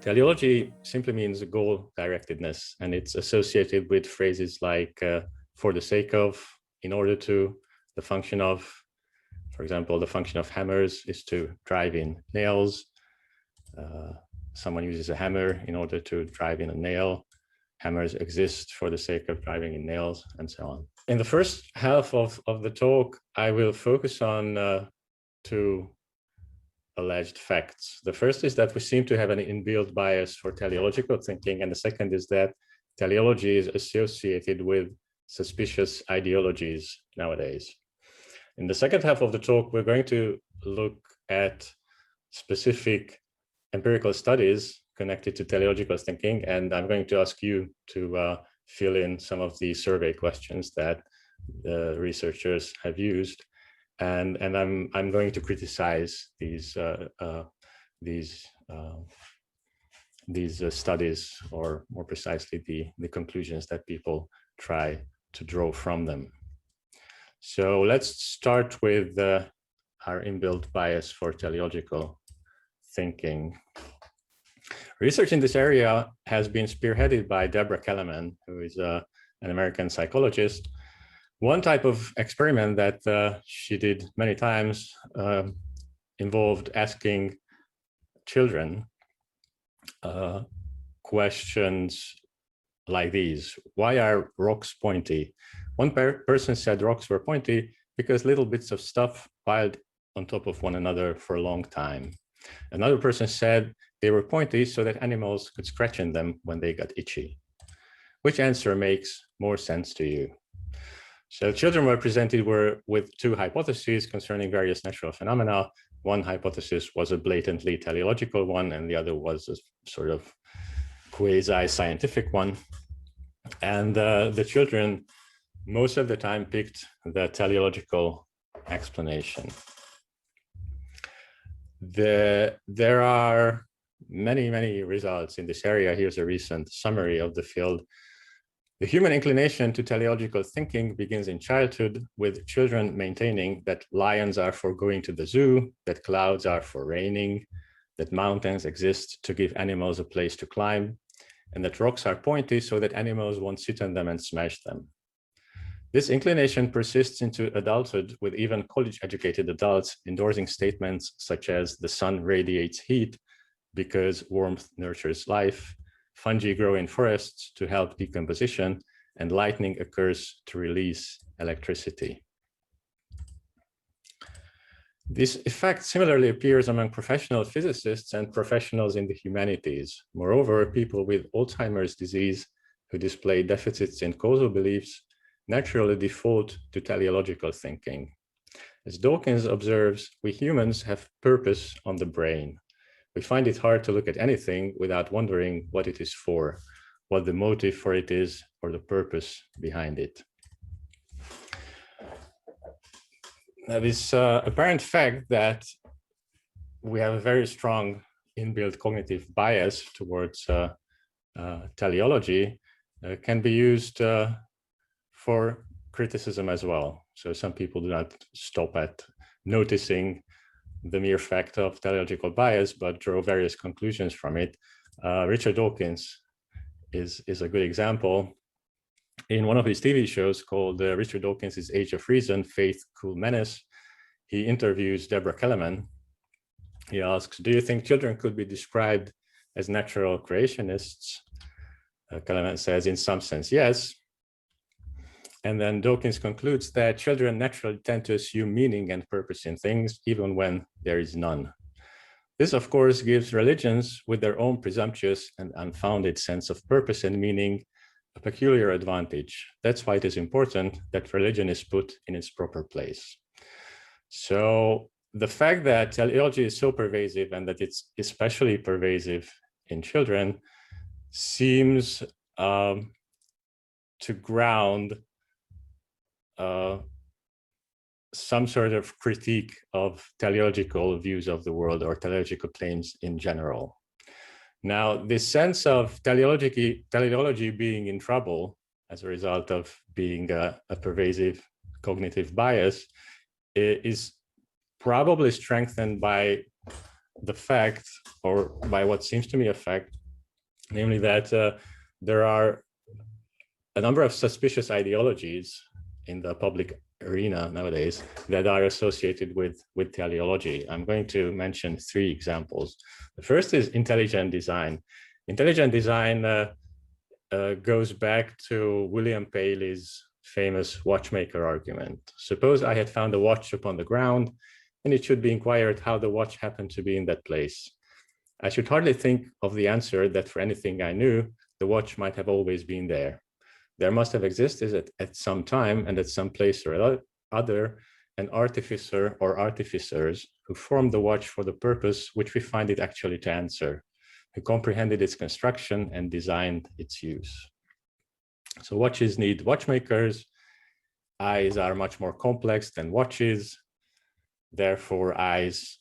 Teleology simply means goal-directedness, and it's associated with phrases like for the sake of, in order to, the function of. For example, the function of hammers is to drive in nails. Someone uses a hammer in order to drive in a nail. Hammers exist for the sake of driving in nails, and so on. In the first half of the talk, I will focus on two alleged facts. The first is that we seem to have an inbuilt bias for teleological thinking, and the second is that teleology is associated with suspicious ideologies nowadays. In the second half of the talk, we're going to look at specific empirical studies connected to teleological thinking, and I'm going to ask you to fill in some of the survey questions that the researchers have used. And I'm going to criticize these studies, or more precisely, the conclusions that people try to draw from them. So let's start with our inbuilt bias for teleological thinking. Research in this area has been spearheaded by Deborah Kellerman, who is an American psychologist. One type of experiment that she did many times involved asking children questions like these. Why are rocks pointy? One person said rocks were pointy because little bits of stuff piled on top of one another for a long time. Another person said they were pointy so that animals could scratch in them when they got itchy. Which answer makes more sense to you? So children were presented with two hypotheses concerning various natural phenomena. One hypothesis was a blatantly teleological one, and the other was a sort of quasi-scientific one. And the children most of the time picked the teleological explanation. There are many results in this area. Here's a recent summary of the field. The human inclination to teleological thinking begins in childhood, with children maintaining that lions are for going to the zoo, that clouds are for raining, that mountains exist to give animals a place to climb, and that rocks are pointy so that animals won't sit on them and smash them. This inclination persists into adulthood, with even college-educated adults endorsing statements such as the sun radiates heat because warmth nurtures life, fungi grow in forests to help decomposition, and lightning occurs to release electricity. This effect similarly appears among professional physicists and professionals in the humanities. Moreover, people with Alzheimer's disease who display deficits in causal beliefs naturally default to teleological thinking. As Dawkins observes, we humans have purpose on the brain. We find it hard to look at anything without wondering what it is for, what the motive for it is, or the purpose behind it. Now, this apparent fact that we have a very strong inbuilt cognitive bias towards teleology can be used for criticism as well. So some people do not stop at noticing the mere fact of teleological bias, but draw various conclusions from it. Richard Dawkins is a good example. In one of his TV shows called Richard Dawkins' Age of Reason, Faith, Cool Menace, he interviews Deborah Kellerman. He asks, do you think children could be described as natural creationists? Kellerman says, in some sense, yes. And then Dawkins concludes that children naturally tend to assume meaning and purpose in things, even when there is none. This, of course, gives religions with their own presumptuous and unfounded sense of purpose and meaning a peculiar advantage. That's why it is important that religion is put in its proper place. So the fact that teleology is so pervasive and that it's especially pervasive in children seems to ground some sort of critique of teleological views of the world or teleological claims in general. Now, this sense of teleology being in trouble as a result of being a pervasive cognitive bias is probably strengthened by the fact, or by what seems to me a fact, namely that there are a number of suspicious ideologies in the public arena nowadays that are associated with teleology. I'm going to mention 3 examples. The first is intelligent design. Intelligent design goes back to William Paley's famous watchmaker argument. Suppose I had found a watch upon the ground, and it should be inquired how the watch happened to be in that place. I should hardly think of the answer that for anything I knew, the watch might have always been there. There must have existed at some time and at some place or other an artificer or artificers who formed the watch for the purpose which we find it actually to answer, who comprehended its construction and designed its use. So watches need watchmakers. Eyes are much more complex than watches. Therefore, eyes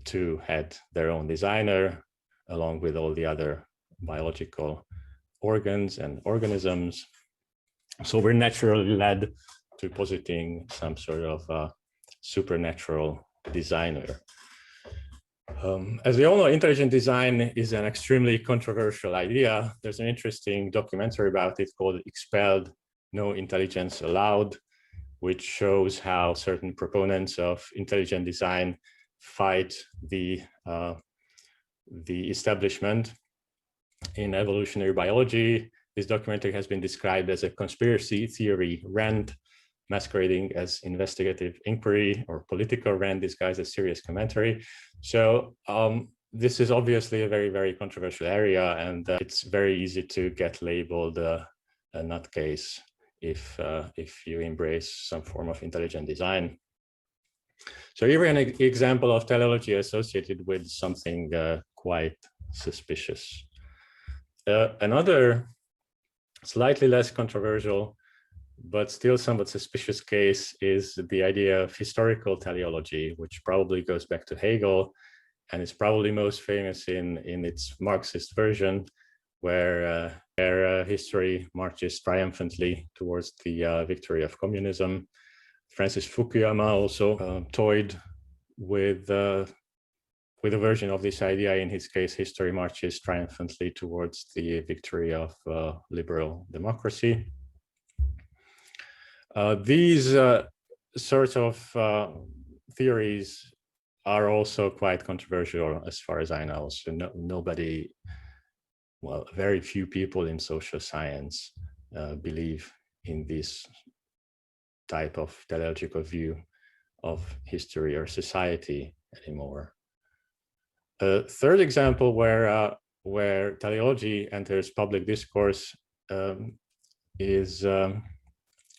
too had their own designer, along with all the other biological organs and organisms. So we're naturally led to positing some sort of supernatural designer. As we all know, intelligent design is an extremely controversial idea. There's an interesting documentary about it called Expelled, No Intelligence Allowed, which shows how certain proponents of intelligent design fight the establishment. In evolutionary biology, this documentary has been described as a conspiracy theory rant, masquerading as investigative inquiry, or political rant disguised as serious commentary. So this is obviously a very, very controversial area, and it's very easy to get labeled a nutcase if you embrace some form of intelligent design. So here an example of teleology associated with something quite suspicious. Another slightly less controversial, but still somewhat suspicious case is the idea of historical teleology, which probably goes back to Hegel, and is probably most famous in its Marxist version, where history marches triumphantly towards the victory of communism. Francis Fukuyama also toyed with a version of this idea. In his case, history marches triumphantly towards the victory of liberal democracy. These sorts of theories are also quite controversial as far as I know. So nobody, well, very few people in social science believe in this type of teleological view of history or society anymore. A third example where teleology enters public discourse is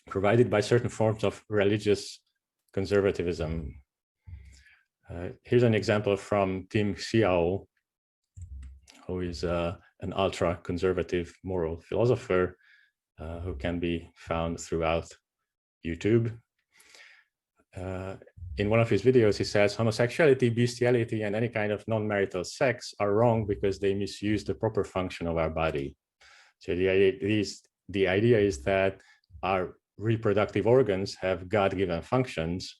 provided by certain forms of religious conservatism. Here's an example from Tim Xiao, who is an ultra-conservative moral philosopher who can be found throughout YouTube. In one of his videos, he says, homosexuality, bestiality, and any kind of non-marital sex are wrong because they misuse the proper function of our body. So the idea is that our reproductive organs have God-given functions,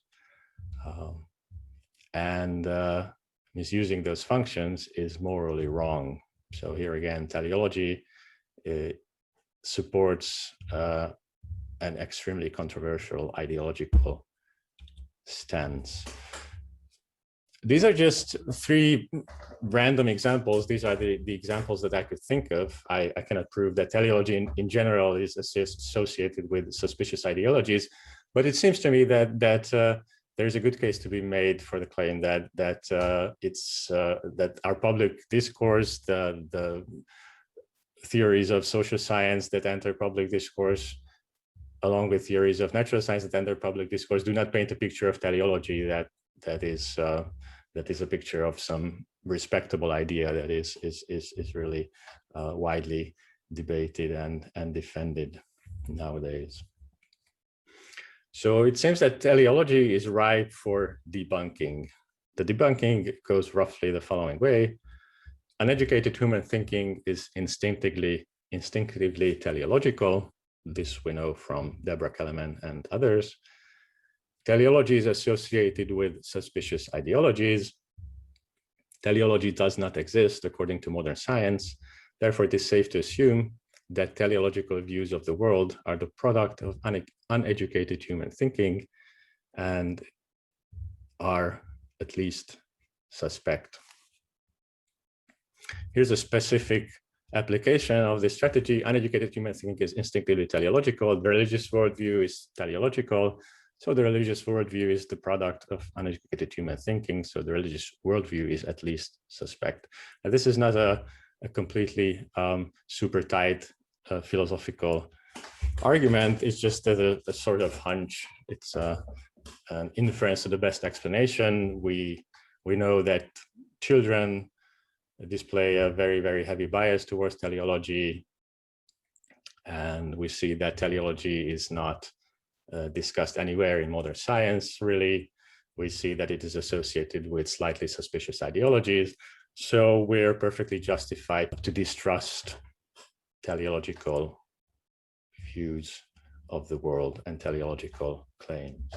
and misusing those functions is morally wrong. So here again, teleology supports an extremely controversial ideological stance. These are just 3 random examples. These are the examples that I could think of. I cannot prove that teleology in general is associated with suspicious ideologies, but it seems to me that there's a good case to be made for the claim that that our public discourse, the theories of social science that enter public discourse, along with theories of natural science that enter public discourse, do not paint a picture of teleology that is a picture of some respectable idea that is really widely debated and defended nowadays. So it seems that teleology is ripe for debunking. The debunking goes roughly the following way. Uneducated human thinking is instinctively teleological. This we know from Deborah Kellerman and others. Teleology is associated with suspicious ideologies. Teleology does not exist according to modern science. Therefore, it is safe to assume that teleological views of the world are the product of uneducated human thinking and are at least suspect. Here's a specific application of this strategy. Uneducated human thinking is instinctively teleological. The religious worldview is teleological. So the religious worldview is the product of uneducated human thinking. So the religious worldview is at least suspect. Now, this is not a completely super tight philosophical argument. It's just a sort of hunch. It's an inference to the best explanation. We know that children display a very, very heavy bias towards teleology. And we see that teleology is not discussed anywhere in modern science, really. We see that it is associated with slightly suspicious ideologies. So we're perfectly justified to distrust teleological views of the world and teleological claims.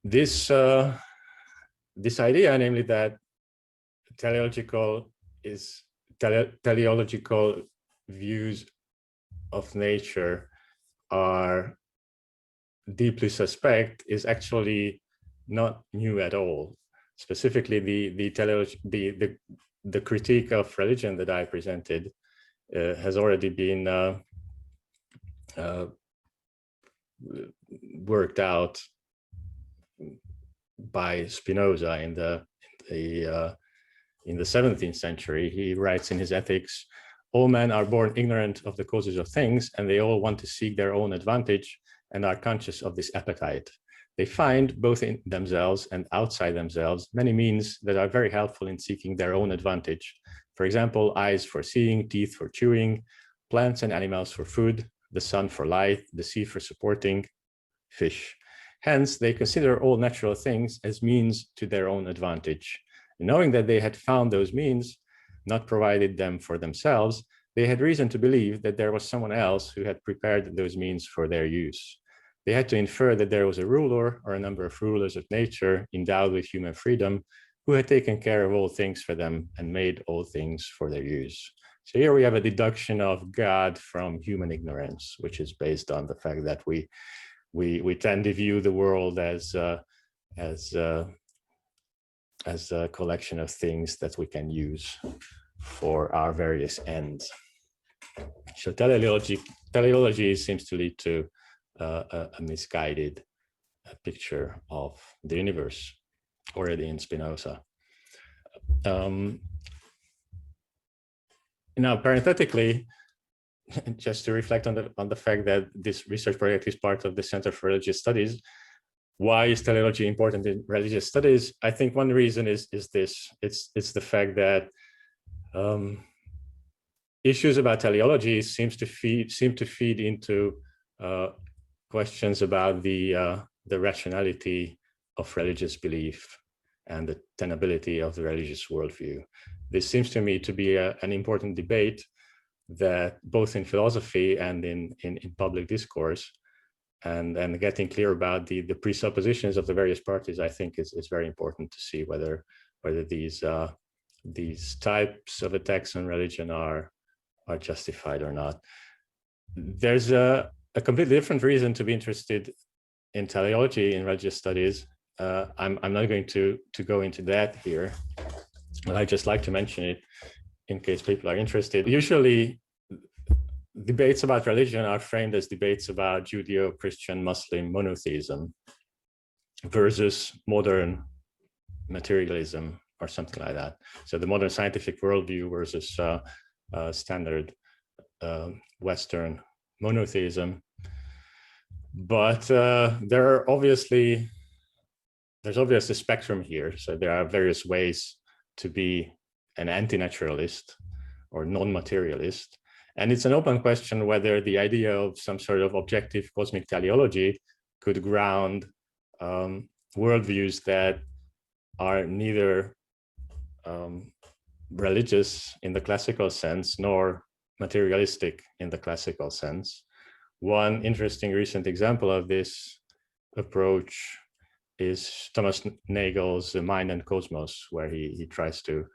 This idea, namely that teleological views of nature are deeply suspect, is actually not new at all. Specifically, the critique of religion that I presented has already been worked out by Spinoza in the 17th century. He writes in his Ethics, "All men are born ignorant of the causes of things, and they all want to seek their own advantage and are conscious of this appetite. They find, both in themselves and outside themselves, many means that are very helpful in seeking their own advantage. For example, eyes for seeing, teeth for chewing, plants and animals for food, the sun for light, the sea for supporting fish. Hence, they consider all natural things as means to their own advantage. Knowing that they had found those means, not provided them for themselves, they had reason to believe that there was someone else who had prepared those means for their use. They had to infer that there was a ruler or a number of rulers of nature endowed with human freedom who had taken care of all things for them and made all things for their use." So here we have a deduction of God from human ignorance, which is based on the fact that we tend to view the world as a collection of things that we can use for our various ends. So teleology seems to lead to a misguided picture of the universe already in Spinoza. Now, parenthetically, just to reflect on the fact that this research project is part of the Center for Religious Studies, why is teleology important in religious studies? I think one reason is this. It's the fact that issues about teleology seem to feed into questions about the rationality of religious belief and the tenability of the religious worldview. This seems to me to be an important debate that both in philosophy and in public discourse, and getting clear about the presuppositions of the various parties, I think is very important to see whether these types of attacks on religion are justified or not. There's a completely different reason to be interested in teleology in religious studies. I'm not going to go into that here, but I just like to mention it in case people are interested. Usually, debates about religion are framed as debates about Judeo-Christian Muslim monotheism versus modern materialism or something like that. So the modern scientific worldview versus standard Western monotheism. But there's obviously a spectrum here. So there are various ways to be an anti-naturalist or non-materialist. And it's an open question whether the idea of some sort of objective cosmic teleology could ground worldviews that are neither religious in the classical sense nor materialistic in the classical sense. One interesting recent example of this approach is Thomas Nagel's Mind and Cosmos, where he tries to,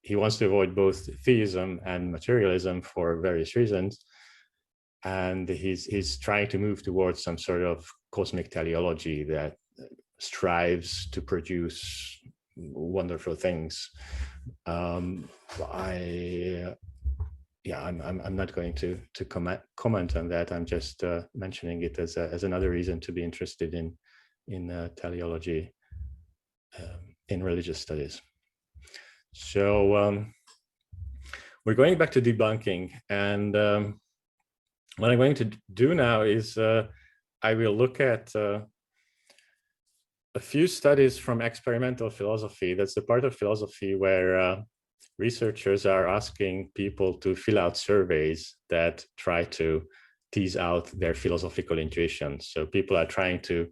he wants to avoid both theism and materialism for various reasons. And he's trying to move towards some sort of cosmic teleology that strives to produce wonderful things. I'm not going to comment on that. I'm just mentioning it as another reason to be interested in teleology in religious studies. So we're going back to debunking, and what I'm going to do now is I will look at a few studies from experimental philosophy. That's the part of philosophy where researchers are asking people to fill out surveys that try to tease out their philosophical intuitions. So people are trying to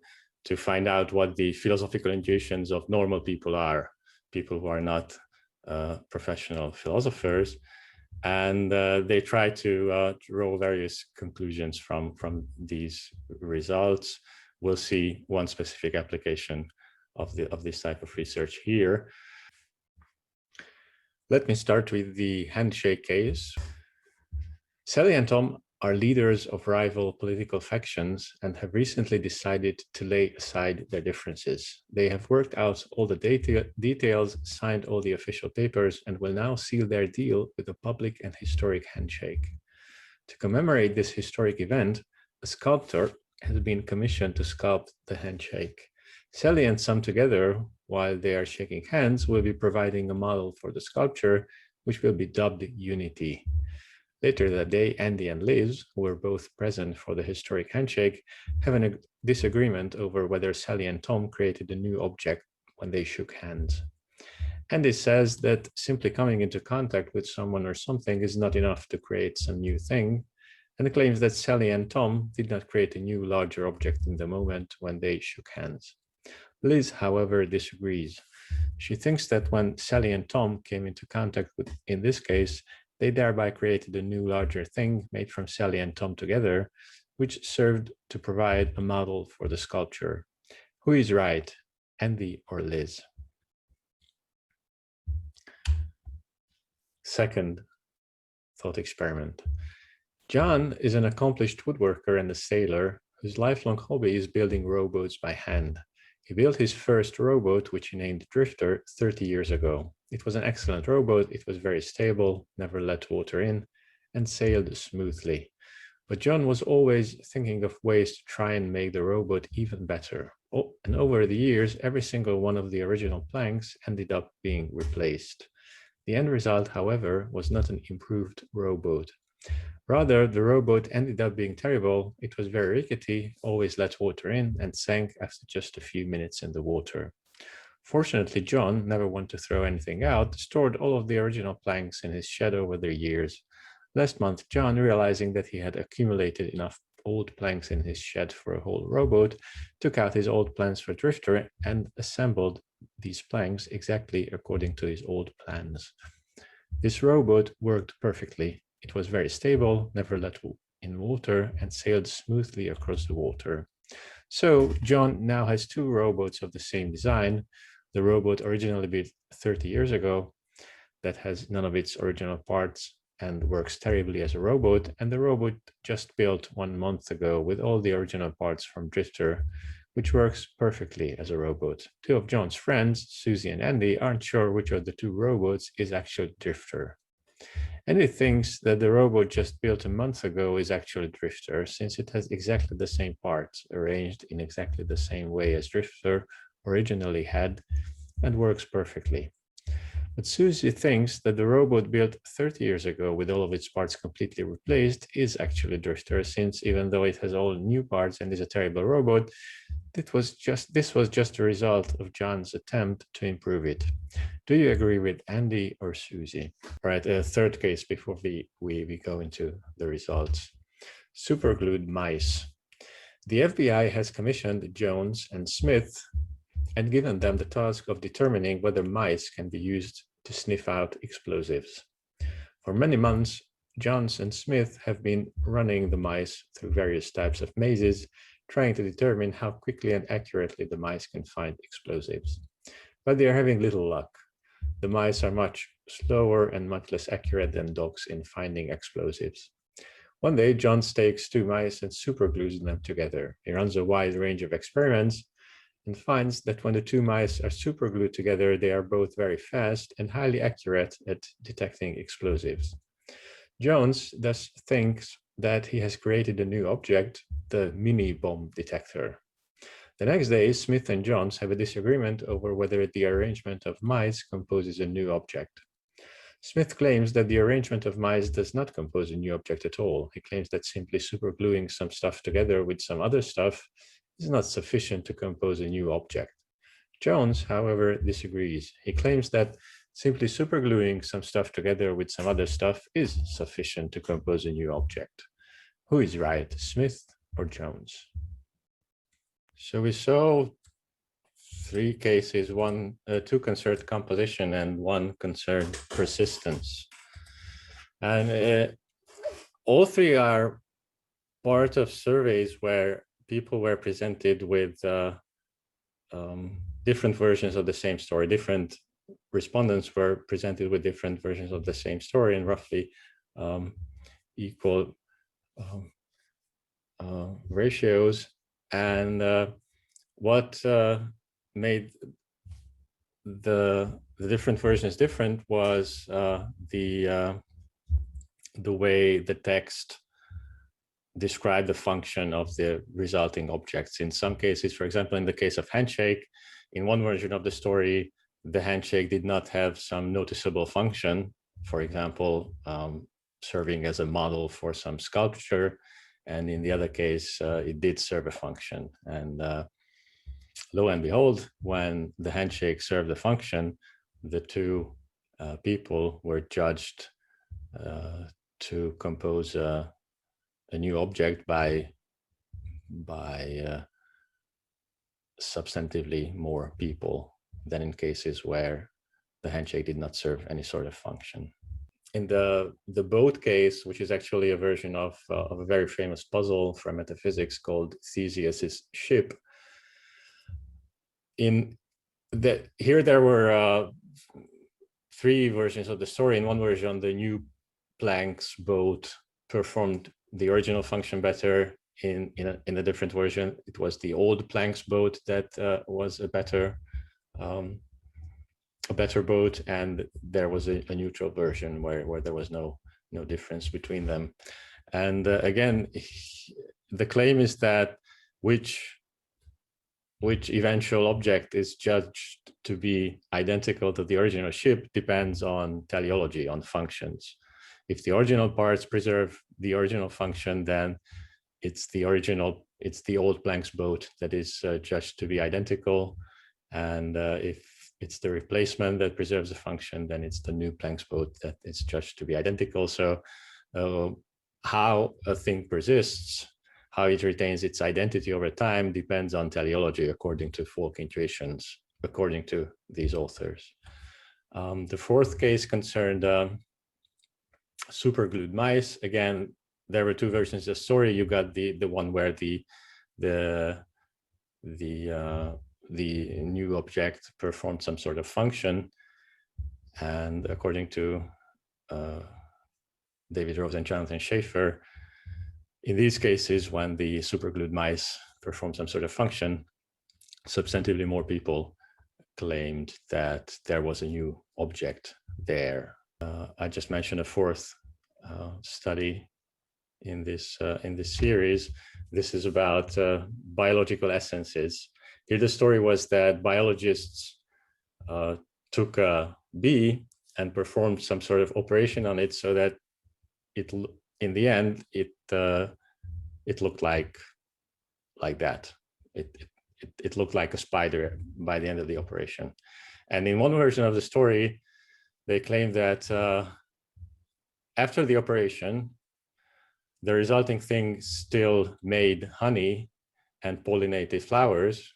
find out what the philosophical intuitions of normal people are, people who are not professional philosophers. And they try to draw various conclusions from these results. We'll see one specific application of this type of research here. Let me start with the handshake case. Sally and Tom are leaders of rival political factions and have recently decided to lay aside their differences. They have worked out all the details, signed all the official papers, and will now seal their deal with a public and historic handshake. To commemorate this historic event, a sculptor has been commissioned to sculpt the handshake. Sally and Tom together, while they are shaking hands, will be providing a model for the sculpture, which will be dubbed Unity. Later that day, Andy and Liz, who were both present for the historic handshake, have a disagreement over whether Sally and Tom created a new object when they shook hands. Andy says that simply coming into contact with someone or something is not enough to create some new thing, and claims that Sally and Tom did not create a new, larger object in the moment when they shook hands. Liz, however, disagrees. She thinks that when Sally and Tom came into contact with, in this case, they thereby created a new, larger thing made from Sally and Tom together, which served to provide a model for the sculpture. Who is right, Andy or Liz? Second thought experiment. John is an accomplished woodworker and a sailor whose lifelong hobby is building rowboats by hand. He built his first rowboat, which he named Drifter, 30 years ago. It was an excellent rowboat. It was very stable, never let water in, and sailed smoothly. But John was always thinking of ways to try and make the rowboat even better. Oh, and over the years, every single one of the original planks ended up being replaced. The end result, however, was not an improved rowboat. Rather, the rowboat ended up being terrible. It was very rickety, always let water in, and sank after just a few minutes in the water. Fortunately, John, never one to throw anything out, stored all of the original planks in his shed over the years. Last month, John, realizing that he had accumulated enough old planks in his shed for a whole rowboat, took out his old plans for Drifter and assembled these planks exactly according to his old plans. This rowboat worked perfectly. It was very stable, never let in water, and sailed smoothly across the water. So John now has two rowboats of the same design. The rowboat originally built 30 years ago that has none of its original parts and works terribly as a rowboat, and the rowboat just built 1 month ago with all the original parts from Drifter, which works perfectly as a rowboat. Two of John's friends, Susie and Andy, aren't sure which of the two rowboats is actually Drifter. Andy thinks that the rowboat just built a month ago is actually Drifter, since it has exactly the same parts, arranged in exactly the same way as Drifter originally had, and works perfectly. But Susie thinks that the rowboat built 30 years ago with all of its parts completely replaced is actually Drifter, since even though it has all new parts and is a terrible rowboat, this was just a result of John's attempt to improve it. Do you agree with Andy or Susie? All right, a third case before we go into the results. Superglued mice. The FBI has commissioned Jones and Smith and given them the task of determining whether mice can be used to sniff out explosives. For many months, Jones and Smith have been running the mice through various types of mazes, trying to determine how quickly and accurately the mice can find explosives. But they are having little luck. The mice are much slower and much less accurate than dogs in finding explosives. One day, John takes two mice and superglues them together. He runs a wide range of experiments and finds that when the two mice are superglued together, they are both very fast and highly accurate at detecting explosives. Jones thus thinks that he has created a new object, the mini bomb detector. The next day, Smith and Johns have a disagreement over whether the arrangement of mice composes a new object. Smith claims that the arrangement of mice does not compose a new object at all. He claims that simply supergluing some stuff together with some other stuff is not sufficient to compose a new object. Jones, however, disagrees. He claims that simply supergluing some stuff together with some other stuff is sufficient to compose a new object. Who is right, Smith or Jones? So we saw three cases, two concerned composition and one concerned persistence. And all three are part of surveys where people were presented with different versions of the same story. Different respondents were presented with different versions of the same story and roughly equal ratios. And what made the different versions different was the way the text described the function of the resulting objects. In some cases, for example, in the case of handshake, in one version of the story, the handshake did not have some noticeable function, for example, serving as a model for some sculpture. And in the other case, it did serve a function. And lo and behold, when the handshake served a function, the two people were judged to compose a new object by substantively more people than in cases where the handshake did not serve any sort of function. In the boat case, which is actually a version of a very famous puzzle from metaphysics called Theseus's ship, here there were three versions of the story. In one version, the new Planck's boat performed the original function better. In a different version, it was the old Planck's boat that was a better boat, and there was a neutral version where there was no difference between them. And again, the claim is that which eventual object is judged to be identical to the original ship depends on teleology, on functions. If the original parts preserve the original function, then it's the old Planck's boat that is judged to be identical. And if it's the replacement that preserves the function, then it's the new Planck's boat that is judged to be identical. So how a thing persists, how it retains its identity over time depends on teleology, according to folk intuitions, according to these authors. The fourth case concerned superglued mice. Again, there were two versions of the story. You got the one where the new object performed some sort of function, and according to David Rose and Jonathan Schaefer, in these cases, when the superglued mice performed some sort of function, substantively more people claimed that there was a new object there. I just mentioned a fourth study in this series. This is about biological essences. Here the story was that biologists took a bee and performed some sort of operation on it so that in the end it looked like that. It looked like a spider by the end of the operation. And in one version of the story, they claim that after the operation, the resulting thing still made honey and pollinated flowers.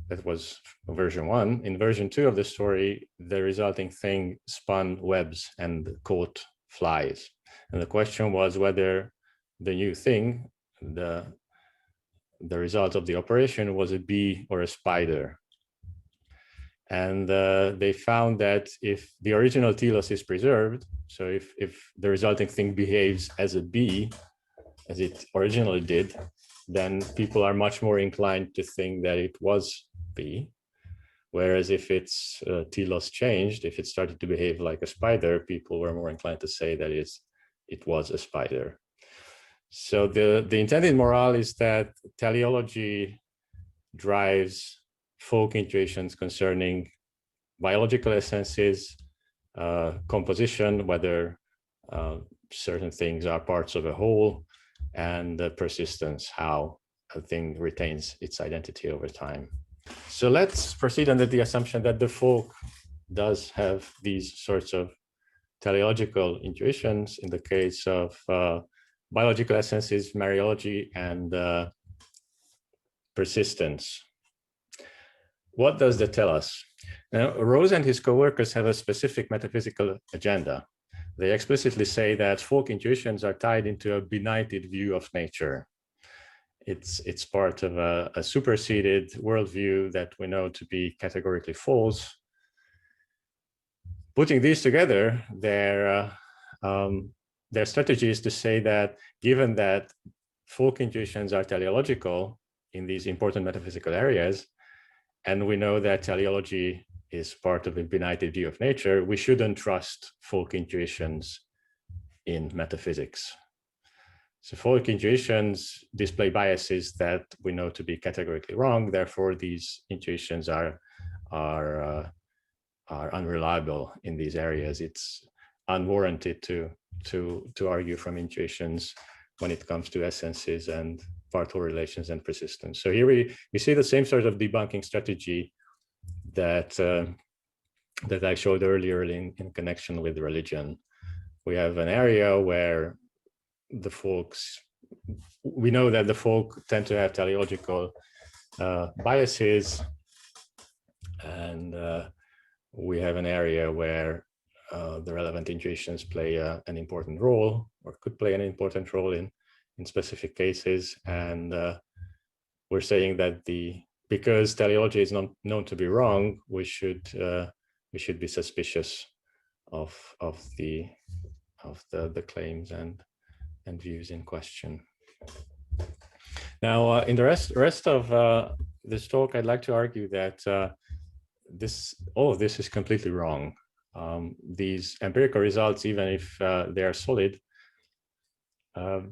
That was version one. In version two of the story, the resulting thing spun webs and caught flies. And the question was whether the new thing, the the result of the operation was a bee or a spider. And they found that if the original telos is preserved, so if the resulting thing behaves as a bee, as it originally did, then people are much more inclined to think that it was bee. Whereas if its telos changed, if it started to behave like a spider, people were more inclined to say that it was a spider. So the intended morale is that teleology drives folk intuitions concerning biological essences, composition, whether certain things are parts of a whole, and persistence, how a thing retains its identity over time. So let's proceed under the assumption that the folk does have these sorts of teleological intuitions in the case of biological essences, Mariology, and persistence. What does that tell us? Now, Rose and his co-workers have a specific metaphysical agenda. They explicitly say that folk intuitions are tied into a benighted view of nature. It's part of a superseded worldview that we know to be categorically false. Putting these together, their strategy is to say that given that folk intuitions are teleological in these important metaphysical areas, and we know that teleology is part of a benighted view of nature, we shouldn't trust folk intuitions in metaphysics. So folk intuitions display biases that we know to be categorically wrong. Therefore, these intuitions are unreliable in these areas. It's unwarranted to argue from intuitions when it comes to essences and partial relations and persistence. So here we see the same sort of debunking strategy that I showed earlier in connection with religion. We have an area where the folks, we know that the folk tend to have teleological biases, and we have an area where the relevant intuitions play an important role, or could play an important role in specific cases. And we're saying that because teleology is not known to be wrong, we should be suspicious of the claims and views in question. Now, in the rest of this talk, I'd like to argue that all of this is completely wrong. These empirical results, even if they are solid,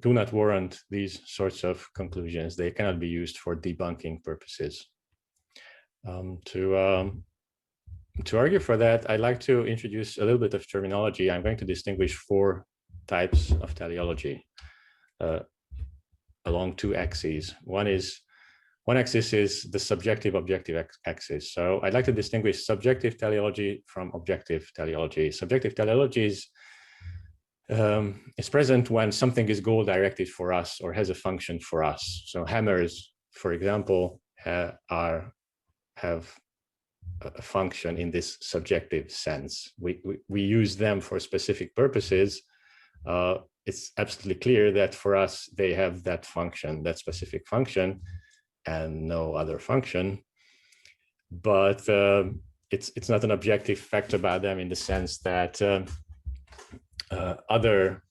do not warrant these sorts of conclusions. They cannot be used for debunking purposes. To argue for that, I'd like to introduce a little bit of terminology. I'm going to distinguish 4 types of teleology along 2 axes. One axis is the subjective-objective axis. So I'd like to distinguish subjective teleology from objective teleology. Subjective teleology is present when something is goal-directed for us or has a function for us. So hammers, for example, have a function in this subjective sense. We use them for specific purposes. It's absolutely clear that for us, they have that function, that specific function, and no other function. But it's not an objective fact about them in the sense that other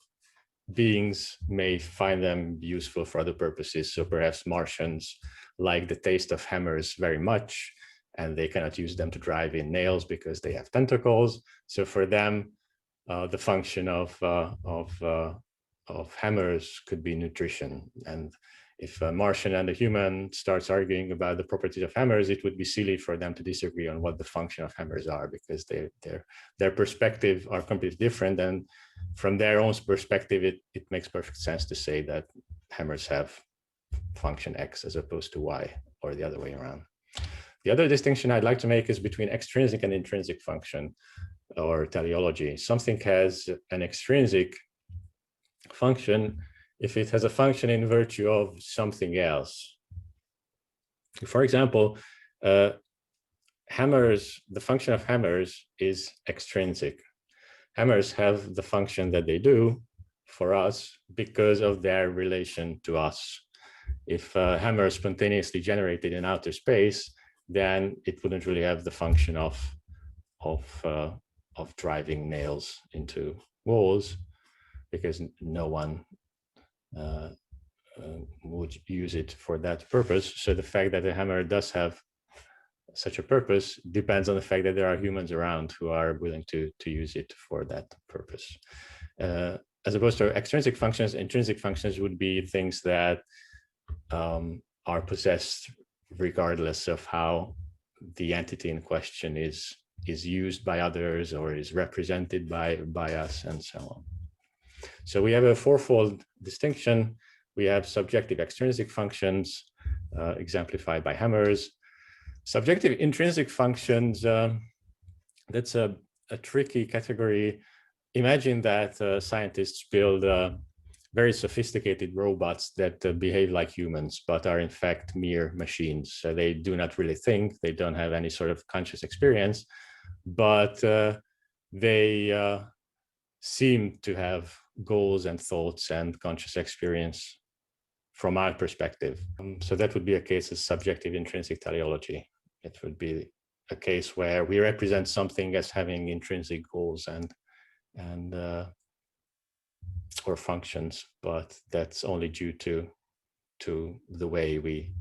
beings may find them useful for other purposes. So perhaps Martians like the taste of hammers very much, and they cannot use them to drive in nails because they have tentacles. So for them, the function of hammers could be nutrition. And if a Martian and a human starts arguing about the properties of hammers, it would be silly for them to disagree on what the function of hammers are, because their perspective are completely different. And from their own perspective, it makes perfect sense to say that hammers have function X as opposed to Y, or the other way around. The other distinction I'd like to make is between extrinsic and intrinsic function, or teleology. Something has an extrinsic function if it has a function in virtue of something else. For example, hammers, the function of hammers is extrinsic. Hammers have the function that they do for us because of their relation to us. if a hammer is spontaneously generated in outer space, then it wouldn't really have the function of driving nails into walls, because no one would use it for that purpose. So the fact that the hammer does have such a purpose depends on the fact that there are humans around who are willing to use it for that purpose. As opposed to extrinsic functions, intrinsic functions would be things that are possessed regardless of how the entity in question is used by others or is represented by us, and so on. So we have a fourfold distinction. We have subjective extrinsic functions, exemplified by hammers. Subjective intrinsic functions, that's a tricky category. Imagine that scientists build very sophisticated robots that behave like humans, but are in fact mere machines. So they do not really think, they don't have any sort of conscious experience, but they seem to have goals and thoughts and conscious experience from our perspective. So that would be a case of subjective intrinsic teleology. It would be a case where we represent something as having intrinsic goals and or functions, but that's only due to the way we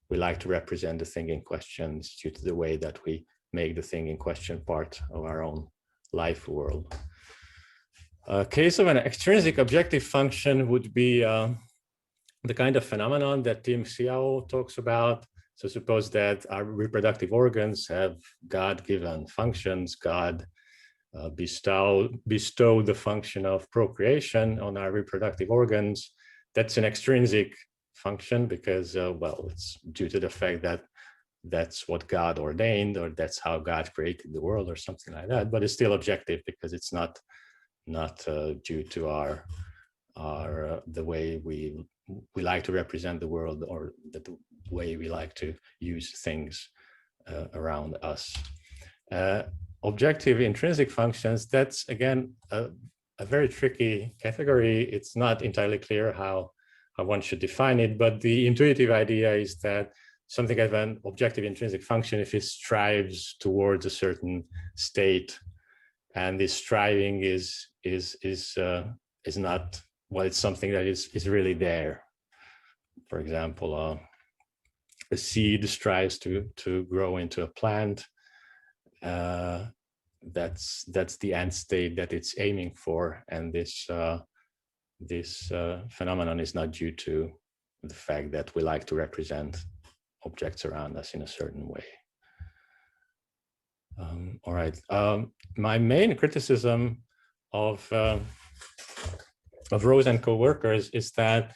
like to represent the thing in question, due to the way that we make the thing in question part of our own life world. A case of an extrinsic objective function would be the kind of phenomenon that Tim Xiao talks about. So suppose that our reproductive organs have God-given functions. God bestowed the function of procreation on our reproductive organs. That's an extrinsic function because, well, it's due to the fact that that's what God ordained, or that's how God created the world, or something like that. But it's still objective because it's not due to our the way we like to represent the world, or the way we like to use things around us. Objective intrinsic functions, that's again a very tricky category. It's not entirely clear how one should define it, but the intuitive idea is that something like an objective intrinsic function, if it strives towards a certain state, and this striving is not, well, it's something that is really there. For example, a seed strives to grow into a plant. That's the end state that it's aiming for, and this phenomenon is not due to the fact that we like to represent objects around us in a certain way. All right. My main criticism of Rose and co-workers is that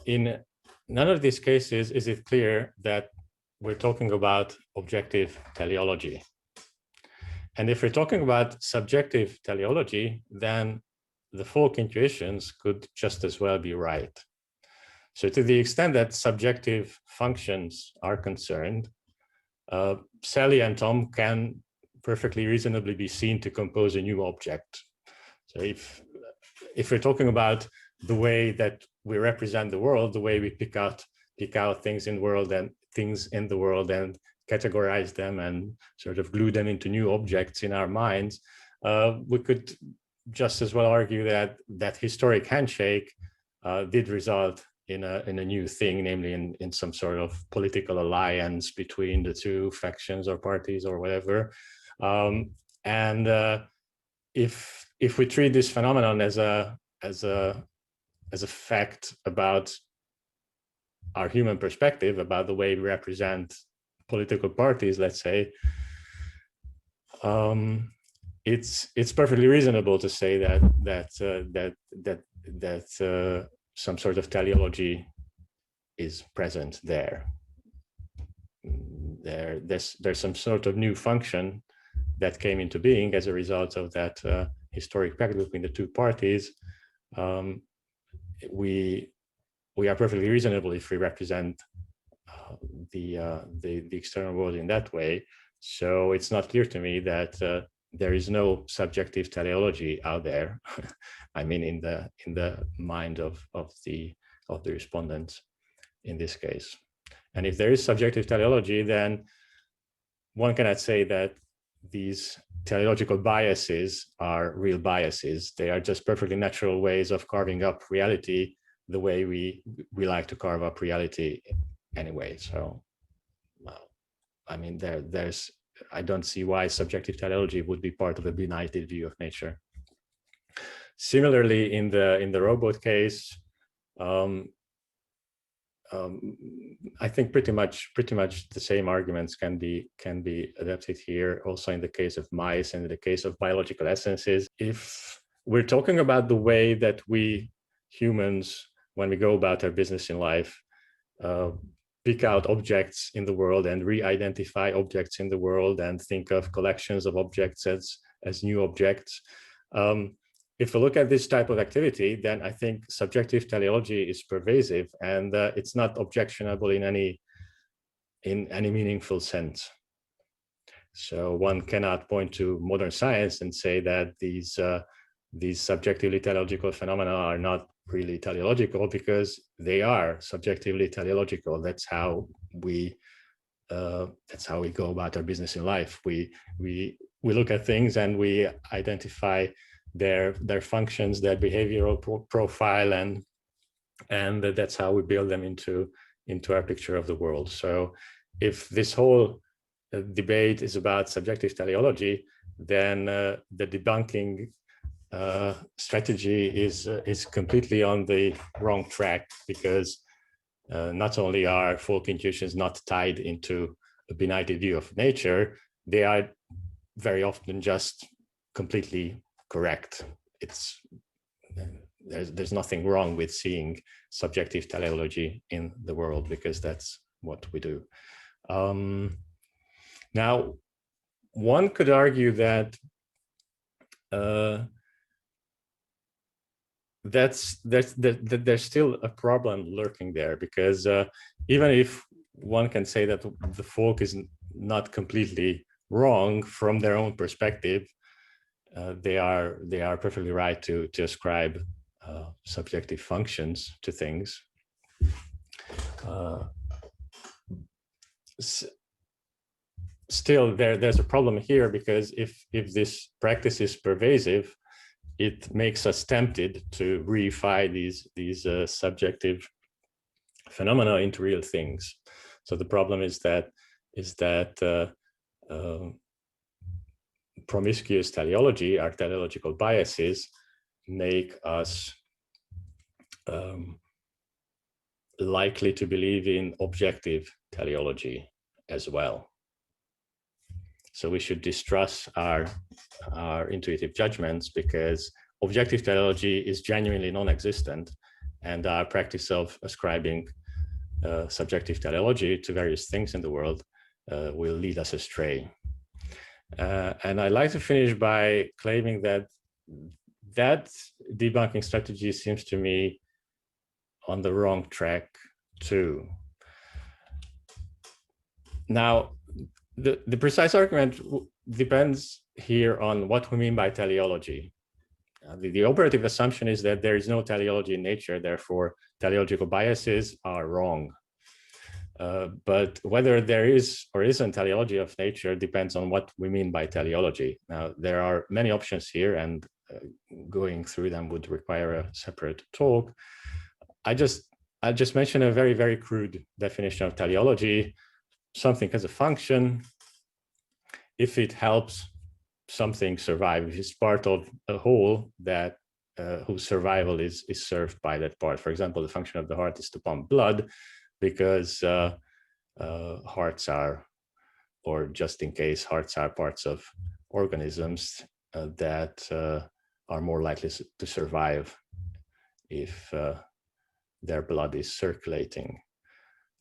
in none of these cases is it clear that we're talking about objective teleology. And if we're talking about subjective teleology, then the folk intuitions could just as well be right. So to the extent that subjective functions are concerned, Sally and Tom can perfectly reasonably be seen to compose a new object. So if we're talking about the way that we represent the world, the way we pick out things in the world and categorize them and sort of glue them into new objects in our minds, we could just as well argue that historic handshake did result in a new thing, namely in some sort of political alliance between the two factions or parties or whatever. If we treat this phenomenon as a fact about our human perspective, about the way we represent political parties, let's say, it's perfectly reasonable to say that some sort of teleology is present there. There's some sort of new function that came into being as a result of that historic pact between the two parties. We are perfectly reasonable if we represent the external world in that way. So it's not clear to me that there is no subjective teleology out there. I mean, in the mind of the respondents. in this case. And if there is subjective teleology, then one cannot say that these teleological biases are real biases. They are just perfectly natural ways of carving up reality the way we like to carve up reality anyway. So, well, I mean, I don't see why subjective teleology would be part of a benighted view of nature. Similarly, in the robot case, I think pretty much the same arguments can be adapted here, also in the case of mice and in the case of biological essences. If we're talking about the way that we humans, when we go about our business in life, pick out objects in the world and re-identify objects in the world and think of collections of objects as new objects. If we look at this type of activity, then I think subjective teleology is pervasive, and it's not objectionable in any meaningful sense. So one cannot point to modern science and say that these subjectively teleological phenomena are not really teleological, because they are subjectively teleological. That's how we go about our business in life. We look at things and we identify their functions, their behavioral profile, and that's how we build them into our picture of the world. So if this whole debate is about subjective teleology, then the debunking strategy is completely on the wrong track, because not only are folk intuitions not tied into a benighted view of nature, they are very often just completely correct. There's nothing wrong with seeing subjective teleology in the world, because that's what we do. Now, one could argue that there's still a problem lurking there, because even if one can say that the folk is not completely wrong from their own perspective, they are perfectly right to ascribe subjective functions to things. Still, there's a problem here, because if this practice is pervasive, it makes us tempted to reify these subjective phenomena into real things. So the problem is that promiscuous teleology, our teleological biases, make us likely to believe in objective teleology as well. So we should distrust our intuitive judgments, because objective teleology is genuinely non-existent, and our practice of ascribing subjective teleology to various things in the world will lead us astray. And I'd like to finish by claiming that debunking strategy seems to me on the wrong track too. Now, the precise argument depends here on what we mean by teleology. The operative assumption is that there is no teleology in nature, therefore teleological biases are wrong. But whether there is or isn't teleology of nature depends on what we mean by teleology. Now, there are many options here, and going through them would require a separate talk. I'll just mention a very, very crude definition of teleology. Something as a function, if it helps something survive, if it's part of a whole that whose survival is served by that part. For example, the function of the heart is to pump blood, because hearts are, or just in case, hearts are parts of organisms that are more likely to survive if their blood is circulating.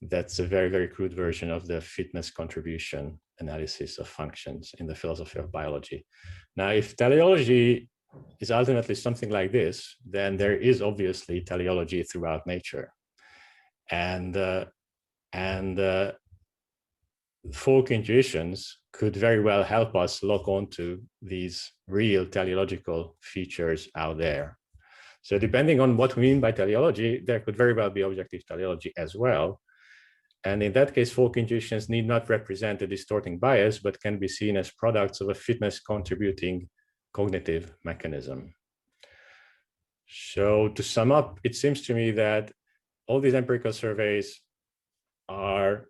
That's a very, very crude version of the fitness contribution analysis of functions in the philosophy of biology. Now, if teleology is ultimately something like this, then there is obviously teleology throughout nature. And folk intuitions could very well help us lock onto these real teleological features out there. So depending on what we mean by teleology, there could very well be objective teleology as well. And in that case, folk intuitions need not represent a distorting bias, but can be seen as products of a fitness contributing cognitive mechanism. So to sum up, it seems to me that all these empirical surveys are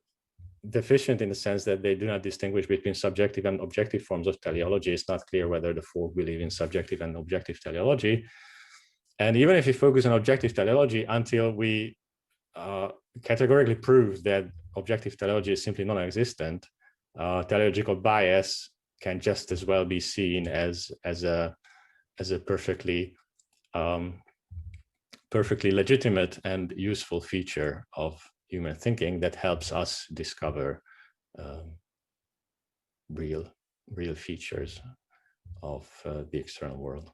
deficient in the sense that they do not distinguish between subjective and objective forms of teleology. It's not clear whether the folk believe in subjective and objective teleology. And even if we focus on objective teleology until we categorically prove that objective teleology is simply non-existent, teleological bias can just as well be seen as a perfectly legitimate and useful feature of human thinking that helps us discover real features of the external world.